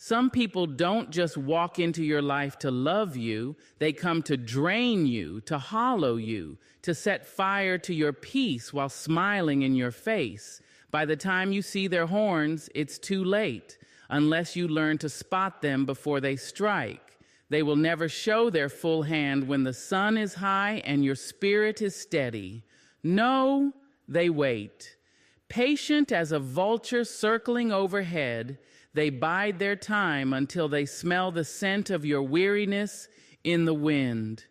Some people don't just walk into your life to love you, they come to drain you, to hollow you, to set fire to your peace while smiling in your face. By the time you see their horns, it's too late, unless you learn to spot them before they strike. They will never show their full hand when the sun is high and your spirit is steady. No, they wait. Patient as a vulture circling overhead, they bide their time until they smell the scent of your weariness in the wind.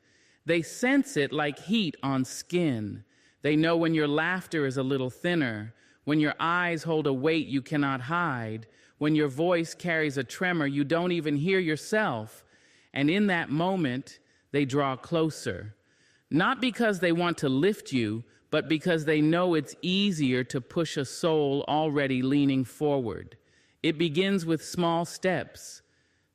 They sense it like heat on skin. They know when your laughter is a little thinner, when your eyes hold a weight you cannot hide, when your voice carries a tremor you don't even hear yourself. And in that moment, they draw closer. Not because they want to lift you, but because they know it's easier to push a soul already leaning forward. It begins with small steps.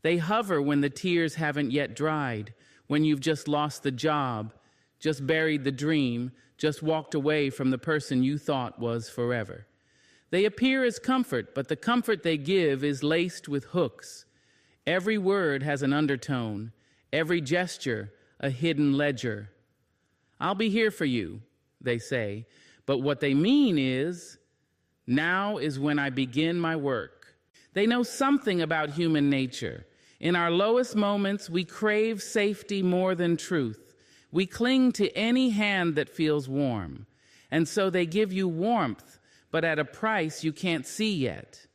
They hover when the tears haven't yet dried, when you've just lost the job, just buried the dream, just walked away from the person you thought was forever. They appear as comfort, but the comfort they give is laced with hooks. Every word has an undertone, every gesture a hidden ledger. I'll be here for you, they say, but what they mean is, now is when I begin my work. They know something about human nature. In our lowest moments, we crave safety more than truth. We cling to any hand that feels warm. And so they give you warmth, but at a price you can't see yet.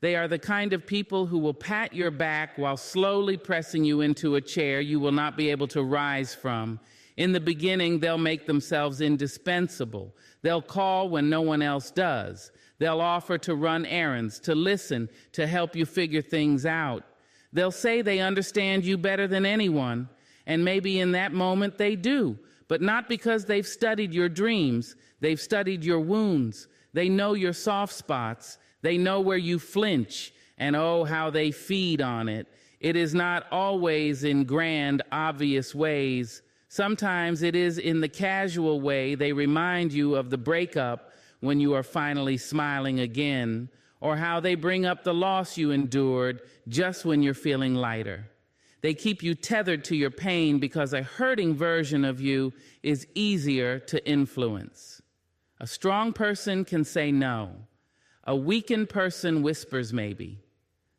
They are the kind of people who will pat your back while slowly pressing you into a chair you will not be able to rise from. In the beginning, they'll make themselves indispensable. They'll call when no one else does. They'll offer to run errands, to listen, to help you figure things out. They'll say they understand you better than anyone, and maybe in that moment they do, but not because they've studied your dreams. They've studied your wounds. They know your soft spots. They know where you flinch, and oh, how they feed on it. It is not always in grand, obvious ways. Sometimes it is in the casual way they remind you of the breakup when you are finally smiling again, or how they bring up the loss you endured just when you're feeling lighter. They keep you tethered to your pain because a hurting version of you is easier to influence. A strong person can say no. A weakened person whispers maybe.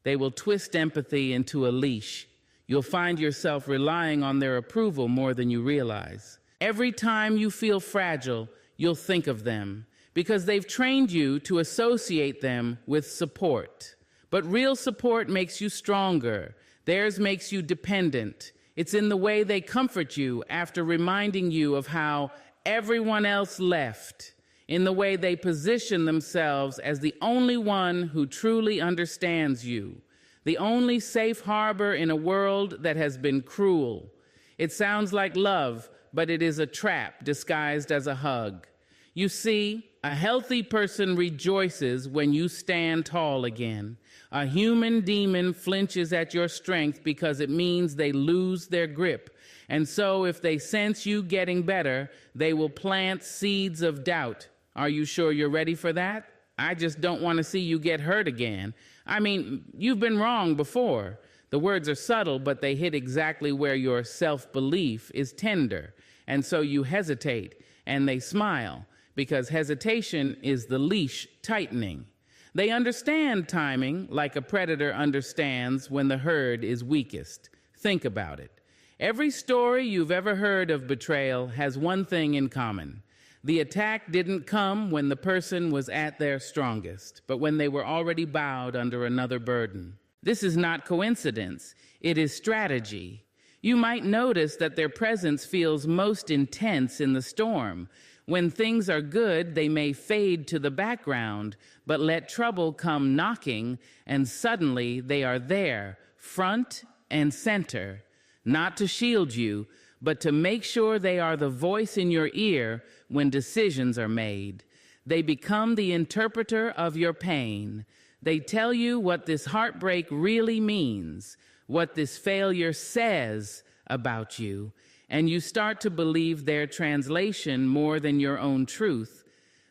They will twist empathy into a leash. You'll find yourself relying on their approval more than you realize. Every time you feel fragile, you'll think of them because they've trained you to associate them with support. But real support makes you stronger. Theirs makes you dependent. It's in the way they comfort you after reminding you of how everyone else left, in the way they position themselves as the only one who truly understands you, the only safe harbor in a world that has been cruel. It sounds like love, but it is a trap disguised as a hug. You see, a healthy person rejoices when you stand tall again. A human demon flinches at your strength because it means they lose their grip. And so if they sense you getting better, they will plant seeds of doubt. Are you sure you're ready for that? I just don't want to see you get hurt again. I mean, you've been wrong before. The words are subtle, but they hit exactly where your self-belief is tender. And so you hesitate, and they smile, because hesitation is the leash tightening. They understand timing like a predator understands when the herd is weakest. Think about it. Every story you've ever heard of betrayal has one thing in common. The attack didn't come when the person was at their strongest, but when they were already bowed under another burden. This is not coincidence. It is strategy. You might notice that their presence feels most intense in the storm. When things are good, they may fade to the background, but let trouble come knocking, and suddenly they are there, front and center, not to shield you, but to make sure they are the voice in your ear when decisions are made. They become the interpreter of your pain. They tell you what this heartbreak really means, what this failure says about you, and you start to believe their translation more than your own truth.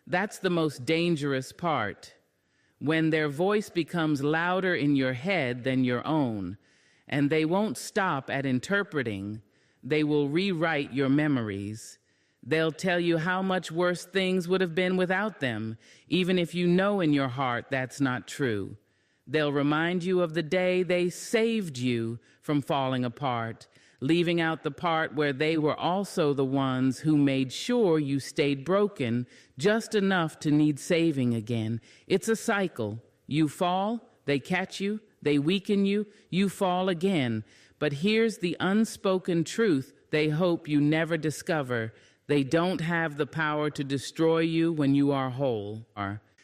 That's the most dangerous part. when their voice becomes louder in your head than your own, and they won't stop at interpreting. They will rewrite your memories. They'll tell you how much worse things would have been without them, even if you know in your heart that's not true. They'll remind you of the day they saved you from falling apart, leaving out the part where they were also the ones who made sure you stayed broken just enough to need saving again. It's a cycle. You fall, they catch you, they weaken you, you fall again. But here's the unspoken truth they hope you never discover. They don't have the power to destroy you when you are whole.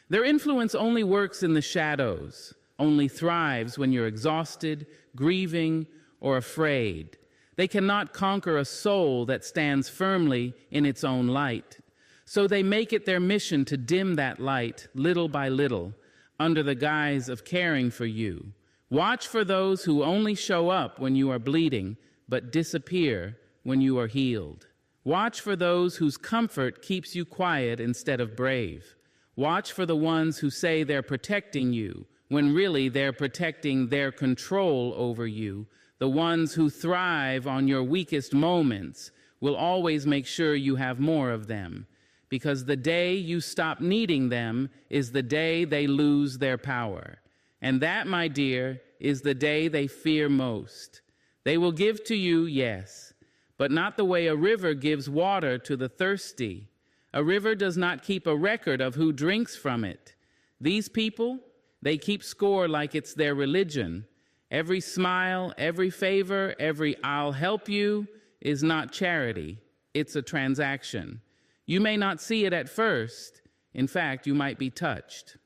Their influence only works in the shadows, only thrives when you're exhausted, grieving, or afraid. They cannot conquer a soul that stands firmly in its own light. So they make it their mission to dim that light little by little, under the guise of caring for you. Watch for those who only show up when you are bleeding, but disappear when you are healed. Watch for those whose comfort keeps you quiet instead of brave. Watch for the ones who say they're protecting you, when really they're protecting their control over you. The ones who thrive on your weakest moments will always make sure you have more of them, because the day you stop needing them is the day they lose their power. And that, my dear, is the day they fear most. They will give to you, yes, but not the way a river gives water to the thirsty. A river does not keep a record of who drinks from it. These people, they keep score like it's their religion. Every smile, every favor, every "I'll help you" is not charity. It's a transaction. You may not see it at first. In fact, you might be touched.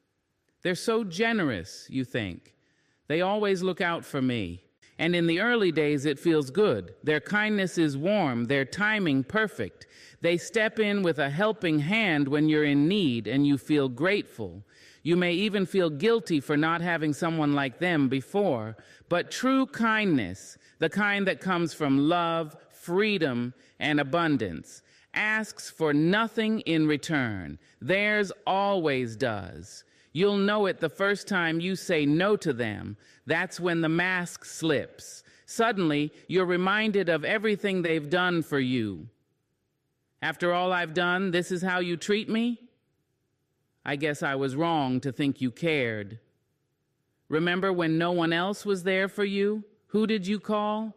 They're so generous, you think. They always look out for me. And in the early days, it feels good. Their kindness is warm, their timing perfect. They step in with a helping hand when you're in need and you feel grateful. You may even feel guilty for not having someone like them before. But true kindness, the kind that comes from love, freedom, and abundance, asks for nothing in return. Theirs always does. You'll know it the first time you say no to them. That's when the mask slips. Suddenly, you're reminded of everything they've done for you. After all I've done, this is how you treat me? I guess I was wrong to think you cared. Remember when no one else was there for you? Who did you call?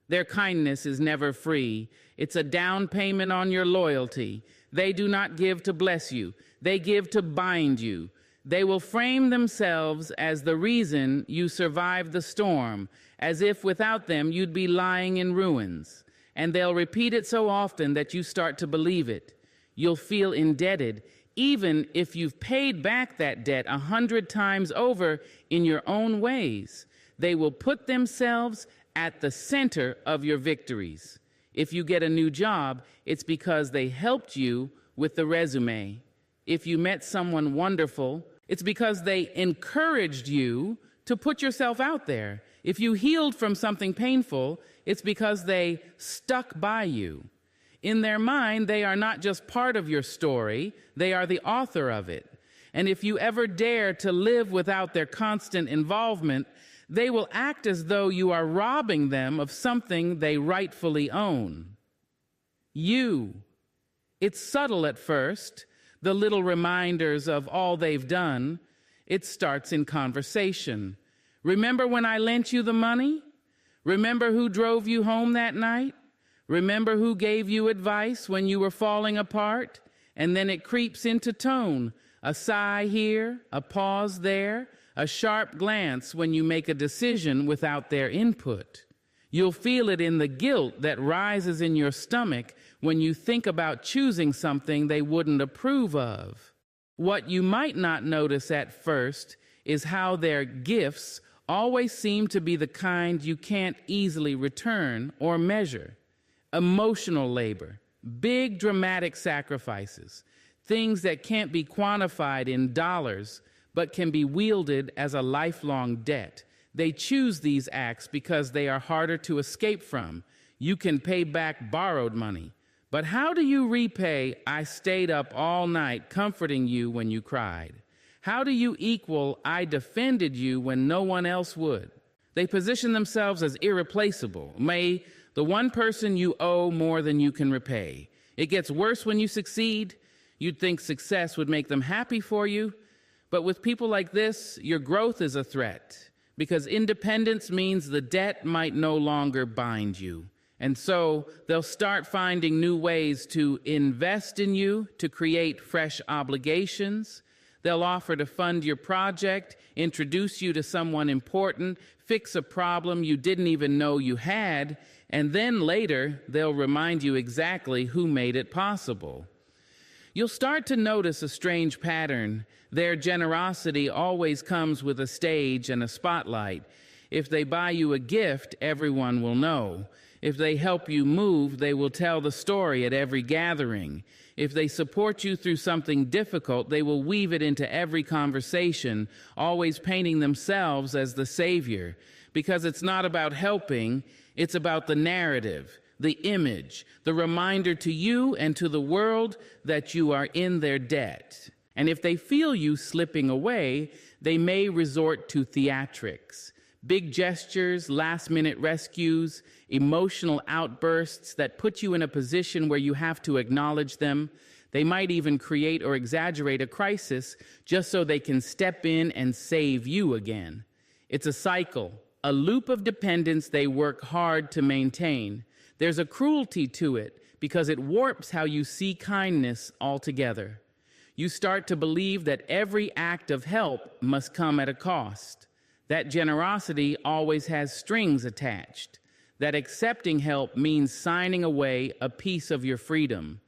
Their kindness is never free. It's a down payment on your loyalty. They do not give to bless you. They give to bind you. They will frame themselves as the reason you survived the storm, as if without them you'd be lying in ruins. And they'll repeat it so often that you start to believe it. You'll feel indebted, even if you've paid back that debt 100 times over in your own ways. They will put themselves at the center of your victories. If you get a new job, it's because they helped you with the resume. If you met someone wonderful, it's because they encouraged you to put yourself out there. If you healed from something painful, it's because they stuck by you. In their mind, they are not just part of your story, they are the author of it. And if you ever dare to live without their constant involvement, they will act as though you are robbing them of something they rightfully own. You. It's subtle at first, the little reminders of all they've done. It starts in conversation. Remember when I lent you the money? Remember who drove you home that night? Remember who gave you advice when you were falling apart? And then it creeps into tone. A sigh here, a pause there, a sharp glance when you make a decision without their input. You'll feel it in the guilt that rises in your stomach when you think about choosing something they wouldn't approve of. What you might not notice at first is how their gifts always seem to be the kind you can't easily return or measure. Emotional labor, big dramatic sacrifices, things that can't be quantified in dollars but can be wielded as a lifelong debt. They choose these acts because they are harder to escape from. You can pay back borrowed money. But how do you repay "I stayed up all night comforting you when you cried"? How do you equal "I defended you when no one else would"? They position themselves as irreplaceable. May the one person you owe more than you can repay. It gets worse when you succeed. You'd think success would make them happy for you. But with people like this, your growth is a threat, because independence means the debt might no longer bind you. And so they'll start finding new ways to invest in you, to create fresh obligations. They'll offer to fund your project, introduce you to someone important, fix a problem you didn't even know you had, and then later they'll remind you exactly who made it possible. You'll start to notice a strange pattern. Their generosity always comes with a stage and a spotlight. If they buy you a gift, everyone will know. If they help you move, they will tell the story at every gathering. If they support you through something difficult, they will weave it into every conversation, always painting themselves as the savior. Because it's not about helping, it's about the narrative, the image, the reminder to you and to the world that you are in their debt. And if they feel you slipping away, they may resort to theatrics. Big gestures, last-minute rescues, emotional outbursts that put you in a position where you have to acknowledge them. They might even create or exaggerate a crisis just so they can step in and save you again. It's a cycle, a loop of dependence they work hard to maintain. There's a cruelty to it because it warps how you see kindness altogether. You start to believe that every act of help must come at a cost. That generosity always has strings attached. That accepting help means signing away a piece of your freedom.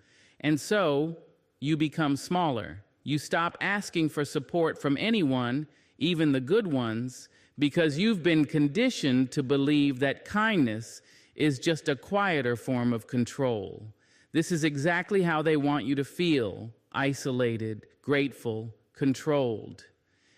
And so you become smaller. You stop asking for support from anyone, even the good ones, because you've been conditioned to believe that kindness is just a quieter form of control. This is exactly how they want you to feel: isolated, grateful, controlled.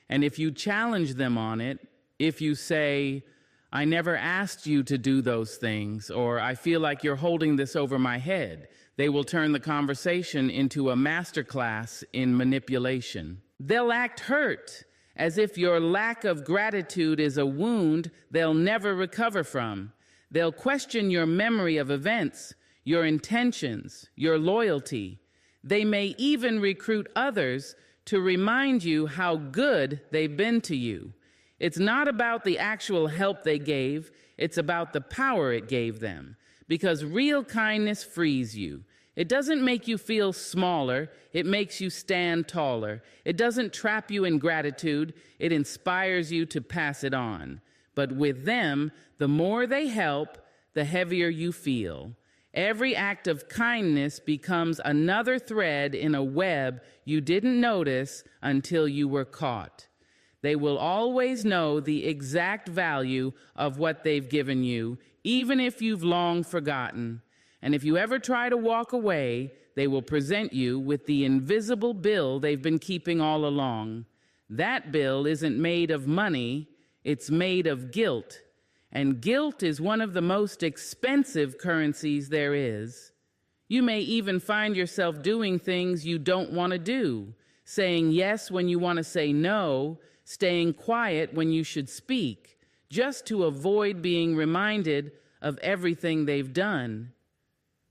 And if you challenge them on it, if you say, "I never asked you to do those things," or "I feel like you're holding this over my head," they will turn the conversation into a masterclass in manipulation. They'll act hurt, as if your lack of gratitude is a wound they'll never recover from. They'll question your memory of events, your intentions, your loyalty. They may even recruit others to remind you how good they've been to you. It's not about the actual help they gave, it's about the power it gave them. Because real kindness frees you. It doesn't make you feel smaller, it makes you stand taller. It doesn't trap you in gratitude, it inspires you to pass it on. But with them, the more they help, the heavier you feel. Every act of kindness becomes another thread in a web you didn't notice until you were caught. They will always know the exact value of what they've given you, even if you've long forgotten. And if you ever try to walk away, they will present you with the invisible bill they've been keeping all along. That bill isn't made of money, it's made of guilt. And guilt is one of the most expensive currencies there is. You may even find yourself doing things you don't want to do, saying yes when you want to say no, staying quiet when you should speak, just to avoid being reminded of everything they've done.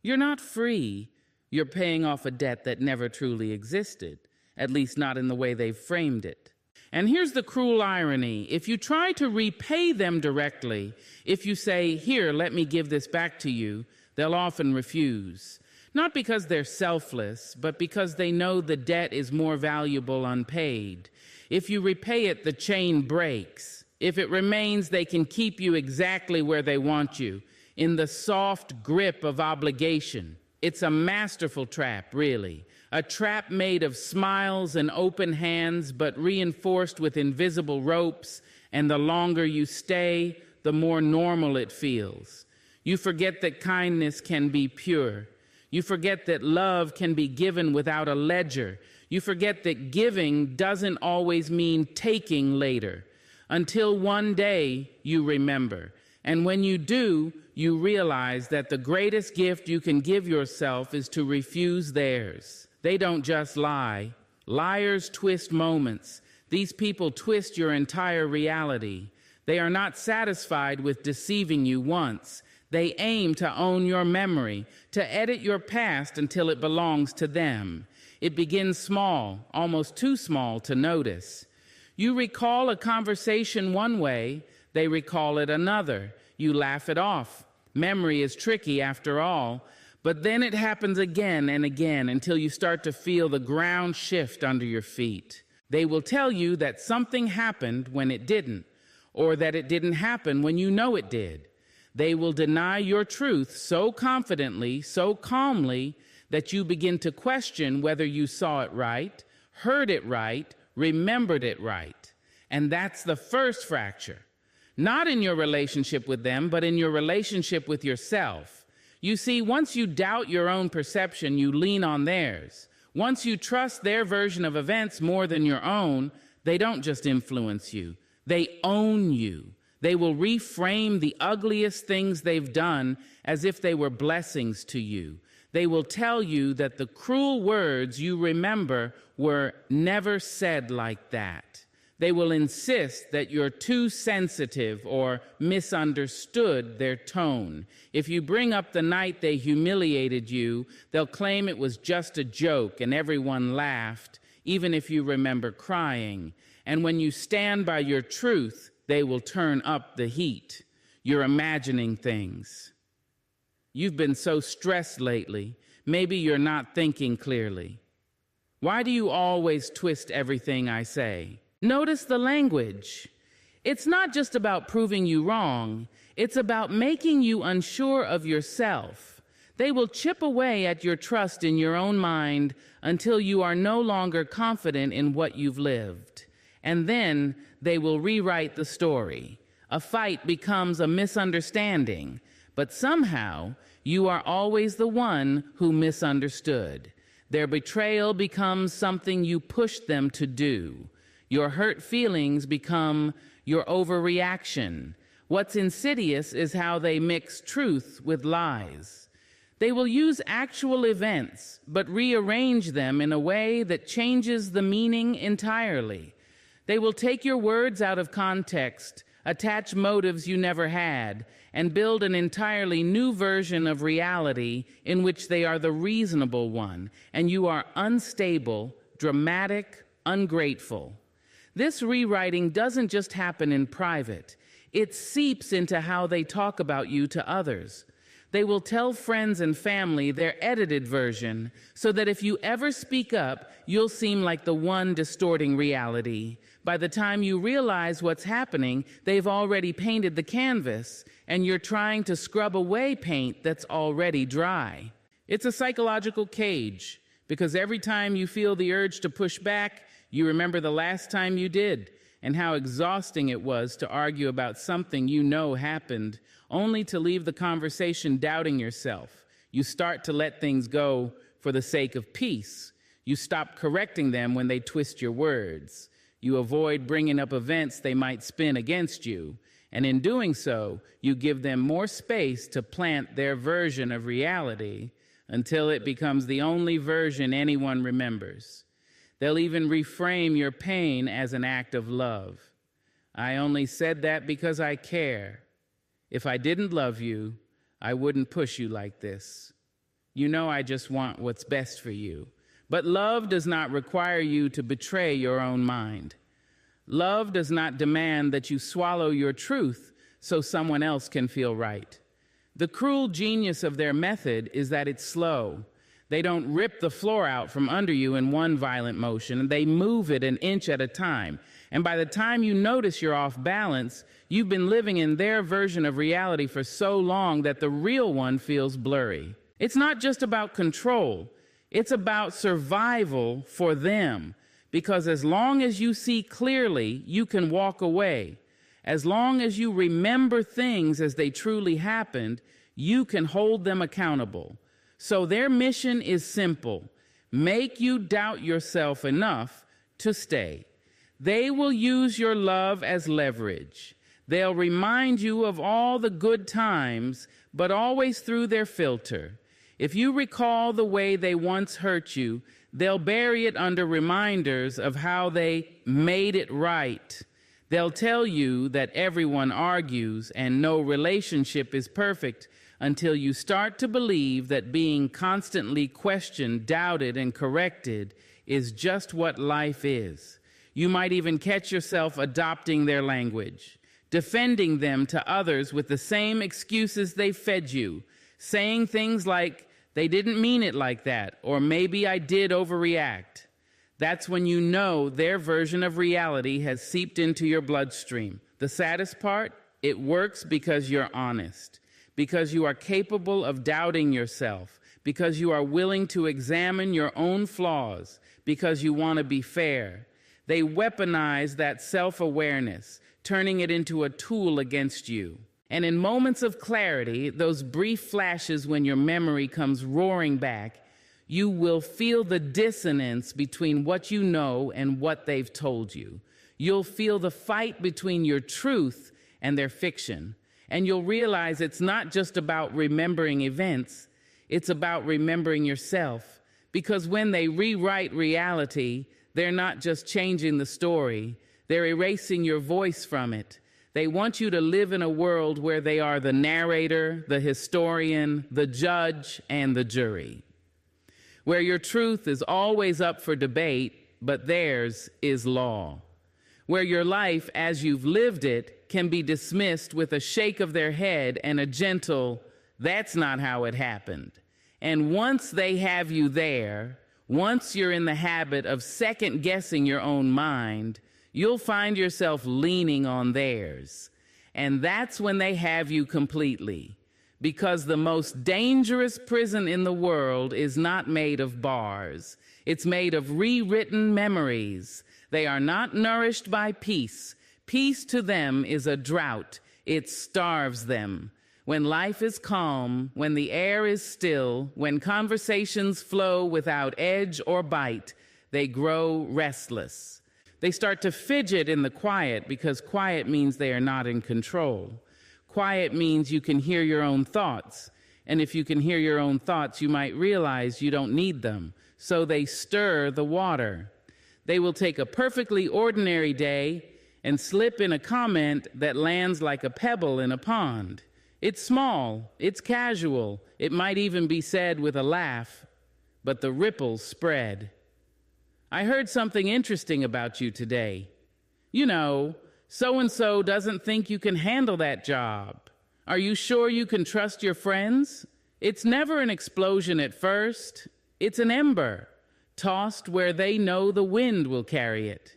You're not free. You're paying off a debt that never truly existed, at least not in the way they've framed it. And here's the cruel irony. If you try to repay them directly, if you say, "Here, let me give this back to you," they'll often refuse. Not because they're selfless, but because they know the debt is more valuable unpaid. If you repay it, the chain breaks. If it remains, they can keep you exactly where they want you, in the soft grip of obligation. It's a masterful trap, really. A trap made of smiles and open hands, but reinforced with invisible ropes, and the longer you stay, the more normal it feels. You forget that kindness can be pure. You forget that love can be given without a ledger. You forget that giving doesn't always mean taking later, until one day you remember. And when you do, you realize that the greatest gift you can give yourself is to refuse theirs. They don't just lie. Liars twist moments. These people twist your entire reality. They are not satisfied with deceiving you once. They aim to own your memory, to edit your past until it belongs to them. It begins small, almost too small to notice. You recall a conversation one way, they recall it another. You laugh it off. Memory is tricky after all, but then it happens again and again until you start to feel the ground shift under your feet. They will tell you that something happened when it didn't, or that it didn't happen when you know it did. They will deny your truth so confidently, so calmly, that you begin to question whether you saw it right, heard it right, remembered it right. And that's the first fracture. Not in your relationship with them, but in your relationship with yourself. You see, once you doubt your own perception, you lean on theirs. Once you trust their version of events more than your own, they don't just influence you, they own you. They will reframe the ugliest things they've done as if they were blessings to you. They will tell you that the cruel words you remember were never said like that. They will insist that you're too sensitive or misunderstood their tone. If you bring up the night they humiliated you, they'll claim it was just a joke and everyone laughed, even if you remember crying. And when you stand by your truth, they will turn up the heat. You're imagining things. You've been so stressed lately. Maybe you're not thinking clearly. Why do you always twist everything I say? Notice the language. It's not just about proving you wrong. It's about making you unsure of yourself. They will chip away at your trust in your own mind until you are no longer confident in what you've lived. And then they will rewrite the story. A fight becomes a misunderstanding, but somehow you are always the one who misunderstood. Their betrayal becomes something you pushed them to do. Your hurt feelings become your overreaction. What's insidious is how they mix truth with lies. They will use actual events, but rearrange them in a way that changes the meaning entirely. They will take your words out of context, attach motives you never had, and build an entirely new version of reality in which they are the reasonable one, and you are unstable, dramatic, ungrateful. This rewriting doesn't just happen in private. It seeps into how they talk about you to others. They will tell friends and family their edited version so that if you ever speak up, you'll seem like the one distorting reality. By the time you realize what's happening, they've already painted the canvas, and you're trying to scrub away paint that's already dry. It's a psychological cage, because every time you feel the urge to push back, you remember the last time you did and how exhausting it was to argue about something you know happened, only to leave the conversation doubting yourself. You start to let things go for the sake of peace. You stop correcting them when they twist your words. You avoid bringing up events they might spin against you. And in doing so, you give them more space to plant their version of reality until it becomes the only version anyone remembers. They'll even reframe your pain as an act of love. I only said that because I care. If I didn't love you, I wouldn't push you like this. You know I just want what's best for you. But love does not require you to betray your own mind. Love does not demand that you swallow your truth so someone else can feel right. The cruel genius of their method is that it's slow. They don't rip the floor out from under you in one violent motion. They move it an inch at a time. And by the time you notice you're off balance, you've been living in their version of reality for so long that the real one feels blurry. It's not just about control. It's about survival for them. Because as long as you see clearly, you can walk away. As long as you remember things as they truly happened, you can hold them accountable. So their mission is simple: make you doubt yourself enough to stay. They will use your love as leverage. They'll remind you of all the good times, but always through their filter. If you recall the way they once hurt you, They'll bury it under reminders of how they made it right. They'll tell you that everyone argues and no relationship is perfect until you start to believe that being constantly questioned, doubted, and corrected is just what life is. You might even catch yourself adopting their language, defending them to others with the same excuses they fed you, saying things like, "They didn't mean it like that," or "Maybe I did overreact." That's when you know their version of reality has seeped into your bloodstream. The saddest part, it works because you're honest, because you are capable of doubting yourself, because you are willing to examine your own flaws, because you want to be fair. They weaponize that self-awareness, turning it into a tool against you. And in moments of clarity, those brief flashes when your memory comes roaring back, you will feel the dissonance between what you know and what they've told you. You'll feel the fight between your truth and their fiction. And you'll realize it's not just about remembering events, it's about remembering yourself. Because when they rewrite reality, they're not just changing the story, they're erasing your voice from it. They want you to live in a world where they are the narrator, the historian, the judge, and the jury. Where your truth is always up for debate, but theirs is law. Where your life, as you've lived it, can be dismissed with a shake of their head and a gentle, "That's not how it happened." And once they have you there, once you're in the habit of second-guessing your own mind, you'll find yourself leaning on theirs. And that's when they have you completely. Because the most dangerous prison in the world is not made of bars. It's made of rewritten memories. They are not nourished by peace. Peace to them is a drought. It starves them. When life is calm, when the air is still, when conversations flow without edge or bite, they grow restless. They start to fidget in the quiet because quiet means they are not in control. Quiet means you can hear your own thoughts. And if you can hear your own thoughts, you might realize you don't need them. So they stir the water. They will take a perfectly ordinary day and slip in a comment that lands like a pebble in a pond. It's small, it's casual, it might even be said with a laugh, but the ripples spread. "I heard something interesting about you today. You know, so-and-so doesn't think you can handle that job. Are you sure you can trust your friends?" It's never an explosion at first. It's an ember, tossed where they know the wind will carry it.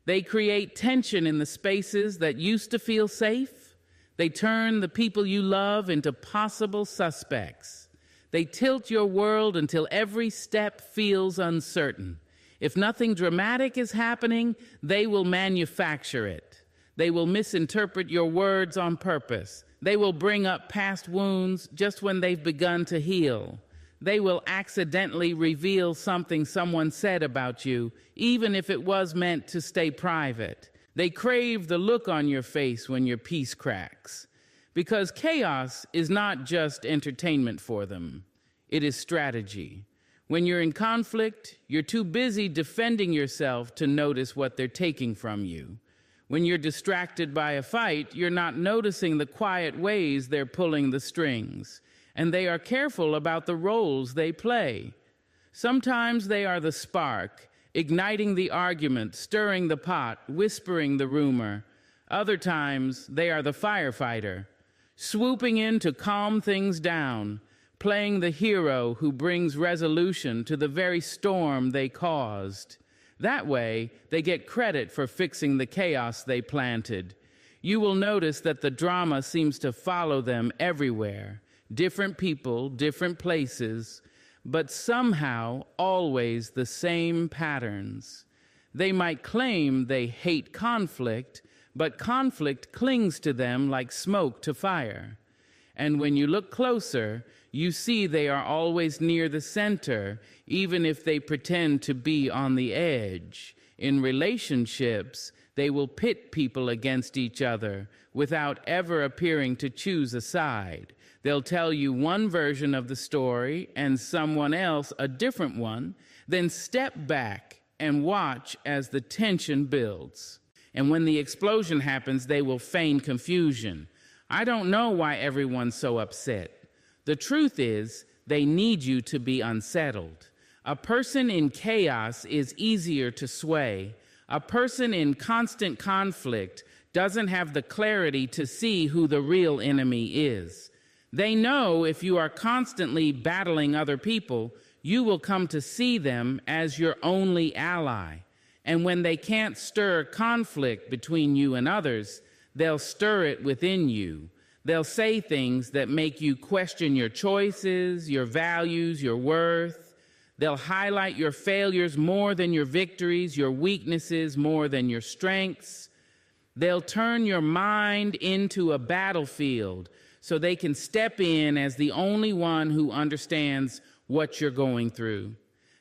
They create tension in the spaces that used to feel safe. They turn the people you love into possible suspects. They tilt your world until every step feels uncertain. If nothing dramatic is happening, they will manufacture it. They will misinterpret your words on purpose. They will bring up past wounds just when they've begun to heal. They will accidentally reveal something someone said about you, even if it was meant to stay private. They crave the look on your face when your peace cracks. Because chaos is not just entertainment for them. It is strategy. When you're in conflict, you're too busy defending yourself to notice what they're taking from you. When you're distracted by a fight, you're not noticing the quiet ways they're pulling the strings. And they are careful about the roles they play. Sometimes they are the spark, igniting the argument, stirring the pot, whispering the rumor. Other times, they are the firefighter, swooping in to calm things down, playing the hero who brings resolution to the very storm they caused. That way, they get credit for fixing the chaos they planted. You will notice that the drama seems to follow them everywhere. Different people, different places, but somehow always the same patterns. They might claim they hate conflict, but conflict clings to them like smoke to fire. And when you look closer, you see they are always near the center, even if they pretend to be on the edge. In relationships, they will pit people against each other without ever appearing to choose a side. They'll tell you one version of the story and someone else a different one, then step back and watch as the tension builds. And when the explosion happens, they will feign confusion. I don't know why everyone's so upset. The truth is, they need you to be unsettled. A person in chaos is easier to sway. A person in constant conflict doesn't have the clarity to see who the real enemy is. They know if you are constantly battling other people, you will come to see them as your only ally. And when they can't stir conflict between you and others, they'll stir it within you. They'll say things that make you question your choices, your values, your worth. They'll highlight your failures more than your victories, your weaknesses more than your strengths. They'll turn your mind into a battlefield so they can step in as the only one who understands what you're going through.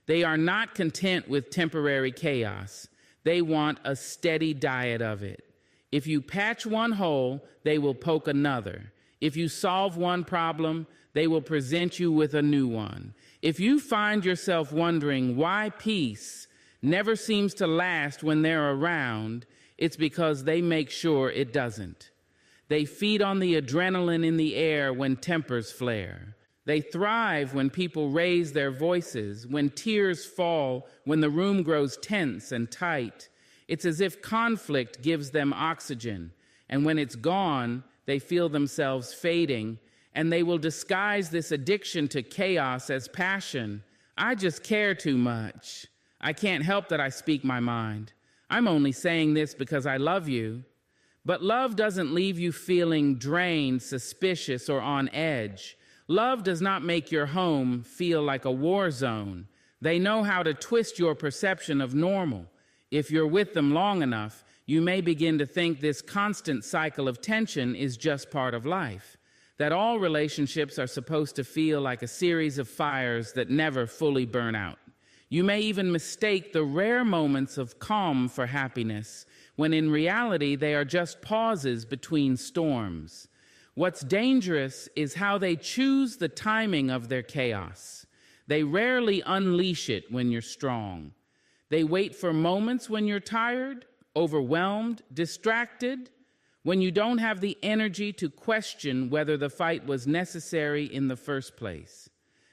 They are not content with temporary chaos. They want a steady diet of it. If you patch one hole, they will poke another. If you solve one problem, they will present you with a new one. If you find yourself wondering why peace never seems to last when they're around, it's because they make sure it doesn't. They feed on the adrenaline in the air when tempers flare. They thrive when people raise their voices, when tears fall, when the room grows tense and tight. It's as if conflict gives them oxygen, and when it's gone, they feel themselves fading, and they will disguise this addiction to chaos as passion. I just care too much. I can't help that I speak my mind. I'm only saying this because I love you. But love doesn't leave you feeling drained, suspicious, or on edge. Love does not make your home feel like a war zone. They know how to twist your perception of normal. If you're with them long enough, you may begin to think this constant cycle of tension is just part of life, that all relationships are supposed to feel like a series of fires that never fully burn out. You may even mistake the rare moments of calm for happiness, when in reality they are just pauses between storms. What's dangerous is how they choose the timing of their chaos. They rarely unleash it when you're strong. They wait for moments when you're tired, overwhelmed, distracted, when you don't have the energy to question whether the fight was necessary in the first place.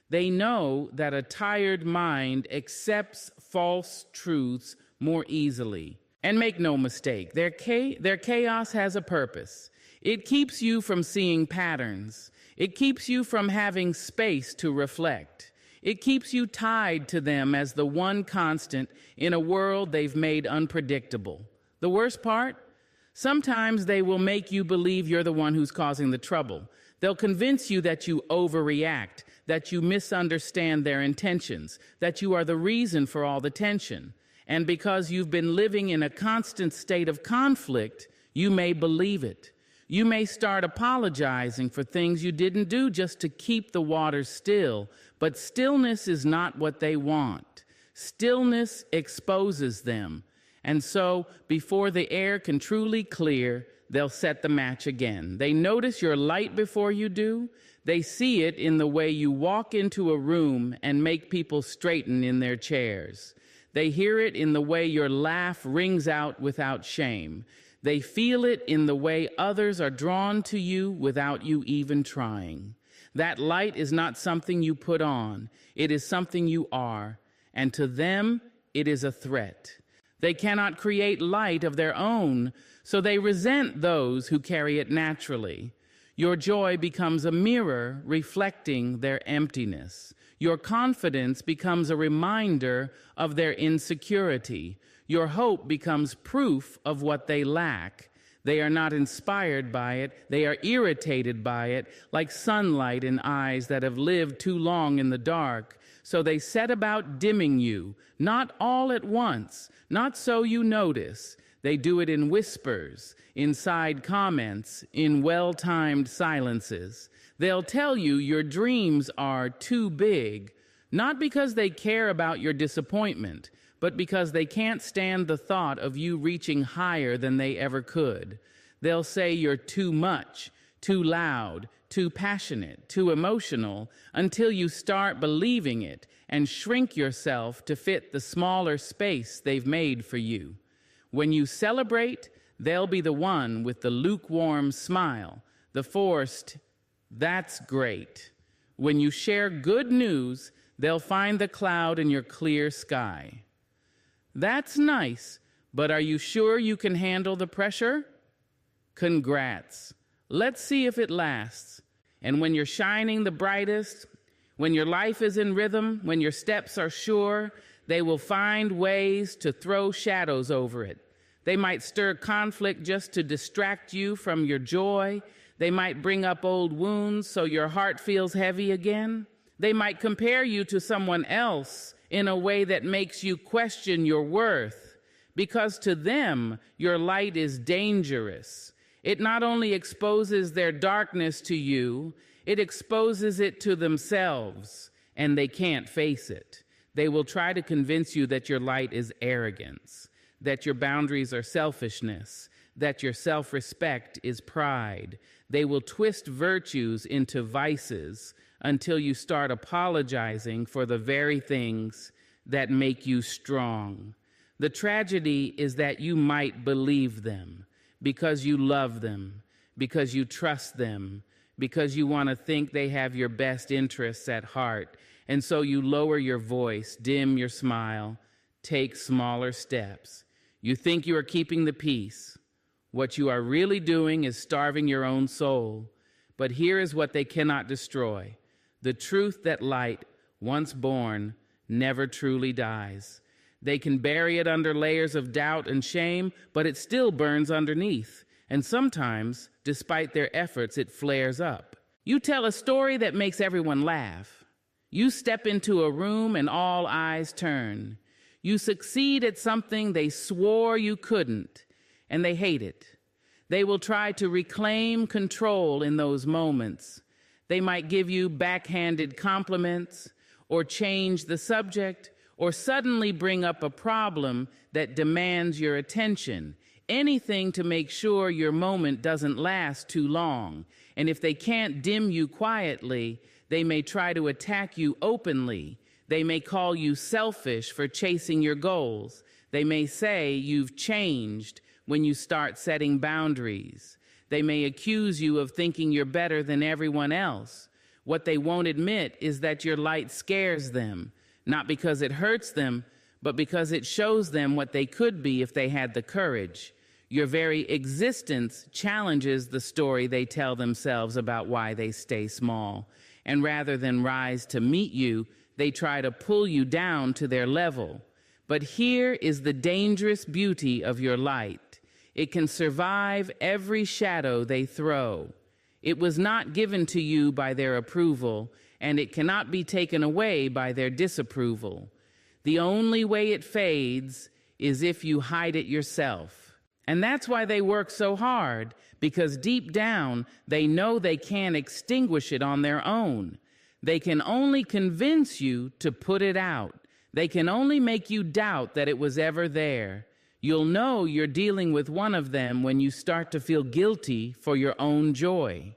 They know that a tired mind accepts false truths more easily. And make no mistake, their chaos has a purpose. It keeps you from seeing patterns. It keeps you from having space to reflect. It keeps you tied to them as the one constant in a world they've made unpredictable. The worst part? Sometimes they will make you believe you're the one who's causing the trouble. They'll convince you that you overreact, that you misunderstand their intentions, that you are the reason for all the tension. And because you've been living in a constant state of conflict, you may believe it. You may start apologizing for things you didn't do just to keep the water still, but stillness is not what they want. Stillness exposes them. And so, before the air can truly clear, they'll set the match again. They notice your light before you do. They see it in the way you walk into a room and make people straighten in their chairs. They hear it in the way your laugh rings out without shame. They feel it in the way others are drawn to you without you even trying. That light is not something you put on. It is something you are. And to them, it is a threat. They cannot create light of their own, so they resent those who carry it naturally. Your joy becomes a mirror reflecting their emptiness. Your confidence becomes a reminder of their insecurity. Your hope becomes proof of what they lack. They are not inspired by it. They are irritated by it, like sunlight in eyes that have lived too long in the dark. So they set about dimming you, not all at once, not so you notice. They do it in whispers, in side comments, in well-timed silences. They'll tell you your dreams are too big, not because they care about your disappointment, but because they can't stand the thought of you reaching higher than they ever could. They'll say you're too much, too loud, too passionate, too emotional, until you start believing it and shrink yourself to fit the smaller space they've made for you. When you celebrate, they'll be the one with the lukewarm smile, the forced, "That's great." When you share good news, they'll find the cloud in your clear sky. "That's nice, but are you sure you can handle the pressure?" Congrats. Let's see if it lasts. And when you're shining the brightest, when your life is in rhythm, when your steps are sure, they will find ways to throw shadows over it. They might stir conflict just to distract you from your joy. They might bring up old wounds so your heart feels heavy again. They might compare you to someone else in a way that makes you question your worth, because to them, your light is dangerous. It not only exposes their darkness to you, it exposes it to themselves, and they can't face it. They will try to convince you that your light is arrogance, that your boundaries are selfishness, that your self-respect is pride. They will twist virtues into vices until you start apologizing for the very things that make you strong. The tragedy is that you might believe them because you love them, because you trust them, because you want to think they have your best interests at heart. And so you lower your voice, dim your smile, take smaller steps. You think you are keeping the peace. What you are really doing is starving your own soul. But here is what they cannot destroy: the truth that light, once born, never truly dies. They can bury it under layers of doubt and shame, but it still burns underneath. And sometimes, despite their efforts, it flares up. You tell a story that makes everyone laugh. You step into a room and all eyes turn. You succeed at something they swore you couldn't, and they hate it. They will try to reclaim control in those moments. They might give you backhanded compliments, or change the subject, or suddenly bring up a problem that demands your attention. Anything to make sure your moment doesn't last too long. And if they can't dim you quietly, they may try to attack you openly. They may call you selfish for chasing your goals. They may say you've changed when you start setting boundaries. They may accuse you of thinking you're better than everyone else. What they won't admit is that your light scares them, not because it hurts them, but because it shows them what they could be if they had the courage. Your very existence challenges the story they tell themselves about why they stay small. And rather than rise to meet you, they try to pull you down to their level. But here is the dangerous beauty of your light. It can survive every shadow they throw. It was not given to you by their approval, and it cannot be taken away by their disapproval. The only way it fades is if you hide it yourself. And that's why they work so hard, because deep down, they know they can't extinguish it on their own. They can only convince you to put it out. They can only make you doubt that it was ever there. You'll know you're dealing with one of them when you start to feel guilty for your own joy.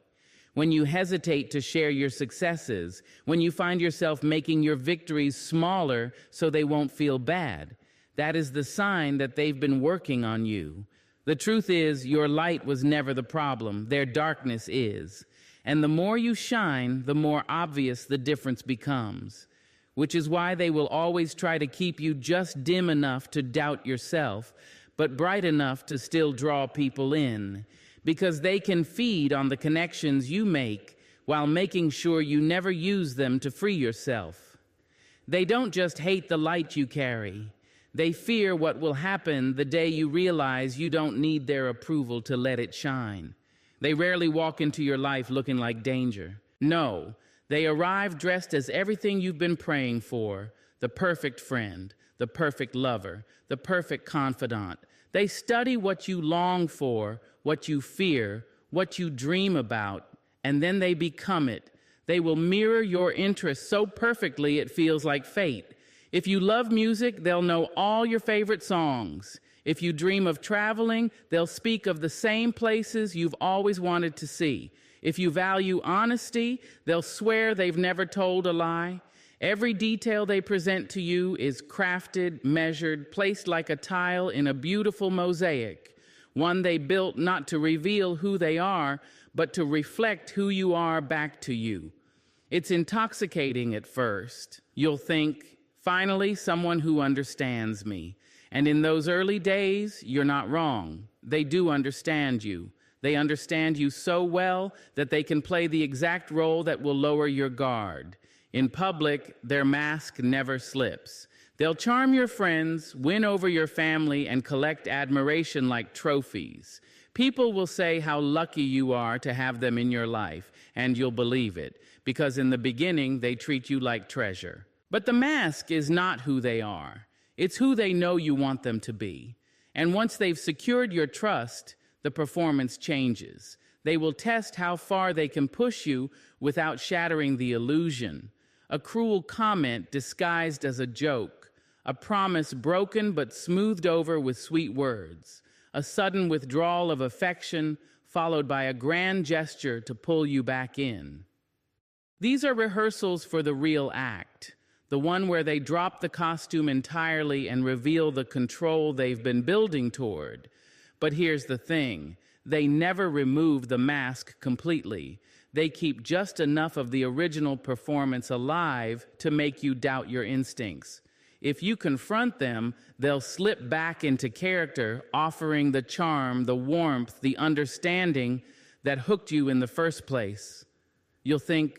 When you hesitate to share your successes, when you find yourself making your victories smaller so they won't feel bad, that is the sign that they've been working on you. The truth is, your light was never the problem. Their darkness is. And the more you shine, the more obvious the difference becomes, which is why they will always try to keep you just dim enough to doubt yourself, but bright enough to still draw people in. Because they can feed on the connections you make while making sure you never use them to free yourself. They don't just hate the light you carry. They fear what will happen the day you realize you don't need their approval to let it shine. They rarely walk into your life looking like danger. No, they arrive dressed as everything you've been praying for: the perfect friend, the perfect lover, the perfect confidant. They study what you long for, what you fear, what you dream about, and then they become it. They will mirror your interests so perfectly it feels like fate. If you love music, they'll know all your favorite songs. If you dream of traveling, they'll speak of the same places you've always wanted to see. If you value honesty, they'll swear they've never told a lie. Every detail they present to you is crafted, measured, placed like a tile in a beautiful mosaic, one they built not to reveal who they are, but to reflect who you are back to you. It's intoxicating at first. You'll think, finally, someone who understands me. And in those early days, you're not wrong. They do understand you. They understand you so well that they can play the exact role that will lower your guard. In public, their mask never slips. They'll charm your friends, win over your family, and collect admiration like trophies. People will say how lucky you are to have them in your life, and you'll believe it, because in the beginning, they treat you like treasure. But the mask is not who they are. It's who they know you want them to be. And once they've secured your trust, the performance changes. They will test how far they can push you without shattering the illusion. A cruel comment disguised as a joke, a promise broken but smoothed over with sweet words, a sudden withdrawal of affection followed by a grand gesture to pull you back in. These are rehearsals for the real act, the one where they drop the costume entirely and reveal the control they've been building toward. But here's the thing, they never remove the mask completely. They keep just enough of the original performance alive to make you doubt your instincts. If you confront them, they'll slip back into character, offering the charm, the warmth, the understanding that hooked you in the first place. You'll think,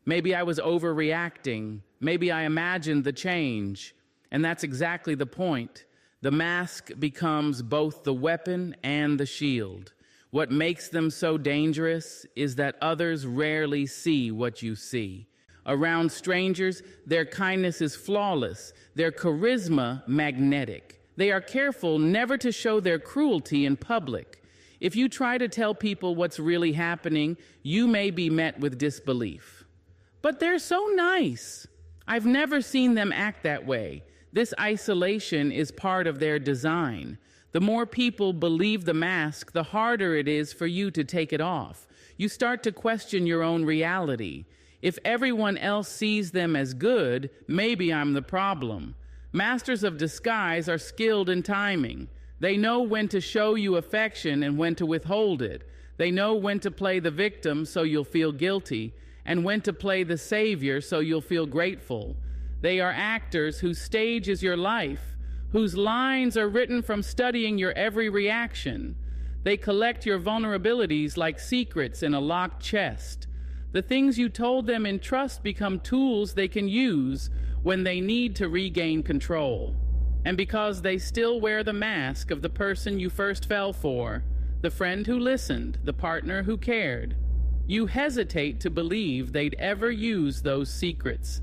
maybe I was overreacting, maybe I imagined the change. And that's exactly the point. The mask becomes both the weapon and the shield. What makes them so dangerous is that others rarely see what you see. Around strangers, their kindness is flawless, their charisma magnetic. They are careful never to show their cruelty in public. If you try to tell people what's really happening, you may be met with disbelief. But they're so nice. I've never seen them act that way. This isolation is part of their design. The more people believe the mask, the harder it is for you to take it off. You start to question your own reality. If everyone else sees them as good, maybe I'm the problem. Masters of disguise are skilled in timing. They know when to show you affection and when to withhold it. They know when to play the victim so you'll feel guilty, and when to play the savior so you'll feel grateful. They are actors whose stage is your life, whose lines are written from studying your every reaction. They collect your vulnerabilities like secrets in a locked chest. The things you told them in trust become tools they can use when they need to regain control. And because they still wear the mask of the person you first fell for, the friend who listened, the partner who cared, you hesitate to believe they'd ever use those secrets.